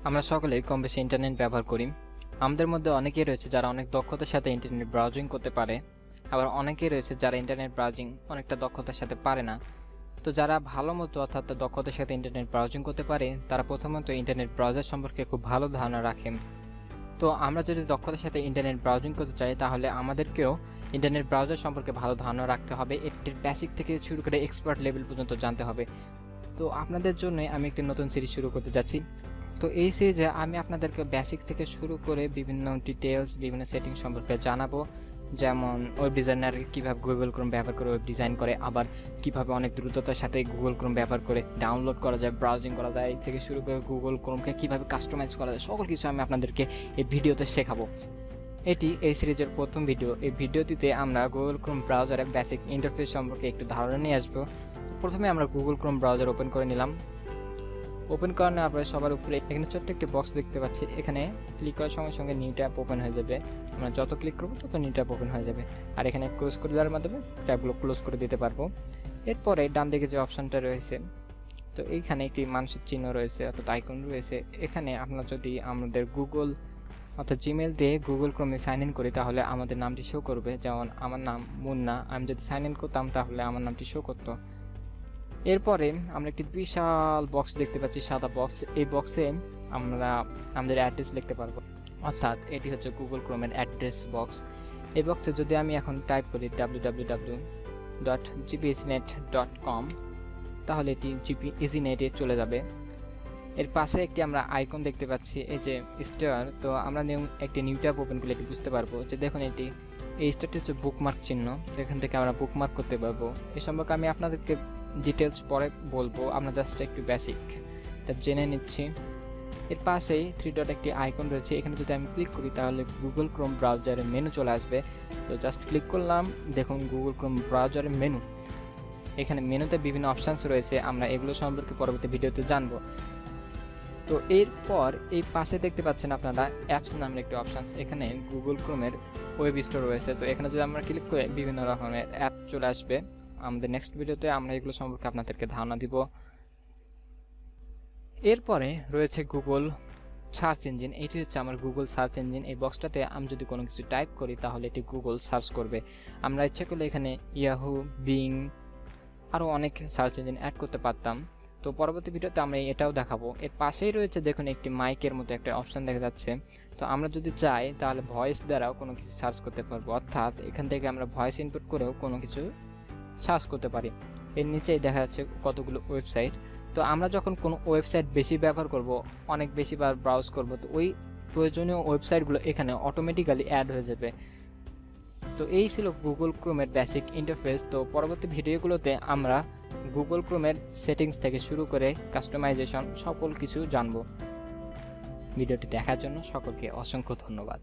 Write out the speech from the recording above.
আমরা সকলেই কম বেশি ইন্টারনেট ব্যবহার করি। আমাদের মধ্যে অনেকেই রয়েছে যারা অনেক দক্ষতার সাথে ইন্টারনেট ব্রাউজিং করতে পারে, আবার অনেকেই রয়েছে যারা ইন্টারনেট ব্রাউজিং অনেকটা দক্ষতার সাথে পারে না। তো যারা ভালো মতো অর্থাৎ দক্ষতার সাথে ইন্টারনেট ব্রাউজিং করতে পারে তারা প্রথমত ইন্টারনেট ব্রাউজার সম্পর্কে খুব ভালো ধারণা রাখেন। তো আমরা যদি দক্ষতার সাথে ইন্টারনেট ব্রাউজিং করতে চাই তাহলে আমাদেরকেও ইন্টারনেট ব্রাউজার সম্পর্কে ভালো ধারণা রাখতে হবে, এটির বেসিক থেকে শুরু করে এক্সপার্ট লেভেল পর্যন্ত জানতে হবে। তো আপনাদের জন্য আমি একটি নতুন সিরিজ শুরু করতে যাচ্ছি। তো এই সিরিজে আমি আপনাদেরকে বেসিক থেকে শুরু করে বিভিন্ন ডিটেলস, বিভিন্ন সেটিং সম্পর্কে জানাবো, যেমন ওয়েব ডিজাইনার কীভাবে গুগল ক্রোম ব্যবহার করে ওয়েব ডিজাইন করে, আবার কীভাবে অনেক দ্রুততার সাথে গুগল ক্রোম ব্যবহার করে ডাউনলোড করা যায়, ব্রাউজিং করা যায়, এই থেকে শুরু করে গুগল ক্রোমকে কীভাবে কাস্টমাইজ করা যায়, সকল কিছু আমি আপনাদেরকে এই ভিডিওতে শেখাবো। এটি এই সিরিজের প্রথম ভিডিও। এই ভিডিওটিতে আমরা গুগল ক্রোম ব্রাউজারের বেসিক ইন্টারফেস সম্পর্কে একটু ধারণা নিয়ে আসবো। প্রথমে আমরা গুগল ক্রোম ব্রাউজার ওপেন করে নিলাম। ওপেন করার পরে সবার উপরে এখানে ছোট্ট একটি বক্স দেখতে পাচ্ছি, এখানে ক্লিক করার সঙ্গে সঙ্গে নিউ ট্যাব ওপেন হয়ে যাবে। আমরা যত ক্লিক করবো তত নিউ ট্যাব ওপেন হয়ে যাবে, আর এখানে ক্লোজ করে দেওয়ার মাধ্যমে ট্যাবগুলো ক্লোজ করে দিতে পারবো। এরপরে ডান দিকে যে অপশানটা রয়েছে, তো এইখানে একটি মানুষের চিহ্ন রয়েছে অর্থাৎ আইকন রয়েছে। এখানে আমরা যদি আমাদের গুগল অর্থাৎ জিমেল দিয়ে গুগল ক্রোমে সাইন ইন করি তাহলে আমাদের নামটি শো করবে, যেমন আমার নাম মুন্না। আমি যদি সাইন ইন করতাম তাহলে আমার নামটি শো করতো। এরপরে আমরা একটি বিশাল বক্স দেখতে পাচ্ছি, সাদা বক্স। এই বক্সে আমরা আমাদের অ্যাড্রেস লিখতে পারবো, অর্থাৎ এটি হচ্ছে গুগল ক্রোমের অ্যাড্রেস বক্স। এই বক্সে যদি আমি এখন টাইপ করি www.gpeasynet.com তাহলে এটি জিপি ইজিনেটে চলে যাবে। এর পাশে একটি আমরা আইকন দেখতে পাচ্ছি, এই যে স্টার। তো আমরা একটি নিউ ট্যাব ওপেন করলে এটি বুঝতে পারবো যে দেখুন এই স্টারটি হচ্ছে বুকমার্ক চিহ্ন, এখান থেকে আমরা বুকমার্ক করতে পারবো। এ সম্পর্কে আমি আপনাদেরকে ডিটেলস পরে বলবো, আমরা জাস্ট একটু বেসিক জেনে নিচ্ছি। এর পাশেই 3 ডট একটি আইকন রয়েছে, এখানে যদি আমি ক্লিক করি তাহলে গুগল ক্রোম ব্রাউজারের মেনু চলে আসবে। তো জাস্ট ক্লিক করলাম, দেখুন গুগল ক্রোম ব্রাউজারের মেনু। এখানে মেনুতে বিভিন্ন অপশানস রয়েছে, আমরা এগুলো সম্পর্কে পরবর্তী ভিডিওতে জানবো। তো এরপর এই পাশে দেখতে পাচ্ছেন আপনারা অ্যাপস নামের একটি অপশানস, এখানে গুগল ক্রোমের ওয়েব স্টোর রয়েছে। তো এখানে যদি আমরা ক্লিক করে বিভিন্ন রকমের অ্যাপ চলে আসবে। আমাদের নেক্সট ভিডিওতে আমরা এগুলো সম্পর্কে আপনাদেরকে ধারণা দিব। এরপরে রয়েছে গুগল সার্চ ইঞ্জিন, এটি হচ্ছে আমার গুগল সার্চ ইঞ্জিন। এই বক্সটাতে আমি যদি কোনো কিছু টাইপ করি তাহলে এটি গুগল সার্চ করবে। আমরা ইচ্ছে করলে এখানে ইয়াহু, বিং আরও অনেক সার্চ ইঞ্জিন অ্যাড করতে পারতাম। তো পরবর্তী ভিডিওতে আমরা এটাও দেখাবো। এর পাশেই রয়েছে দেখুন একটি মাইকের মতো একটা অপশান দেখা যাচ্ছে। তো আমরা যদি চাই তাহলে ভয়েস দ্বারাও কোনো কিছু সার্চ করতে পারবো, অর্থাৎ এখান থেকে আমরা ভয়েস ইনপুট করেও কোনো কিছু সার্চ করতে পারি। এর নিচেই দেখা যাচ্ছে কতগুলো ওয়েবসাইট। তো আমরা যখন কোনো ওয়েবসাইট বেশি ব্যবহার করব, অনেক বেশিবার ব্রাউজ করব, তো ওই প্রয়োজনীয় ওয়েবসাইটগুলো এখানে অটোমেটিক্যালি অ্যাড হয়ে যাবে। তো এই ছিল গুগল ক্রোমের বেসিক ইন্টারফেস। তো পরবর্তী ভিডিওগুলোতে আমরা গুগল ক্রোমের সেটিংস থেকে শুরু করে কাস্টমাইজেশন সকল কিছু জানব। ভিডিওটি দেখার জন্য সকলকে অসংখ্য ধন্যবাদ।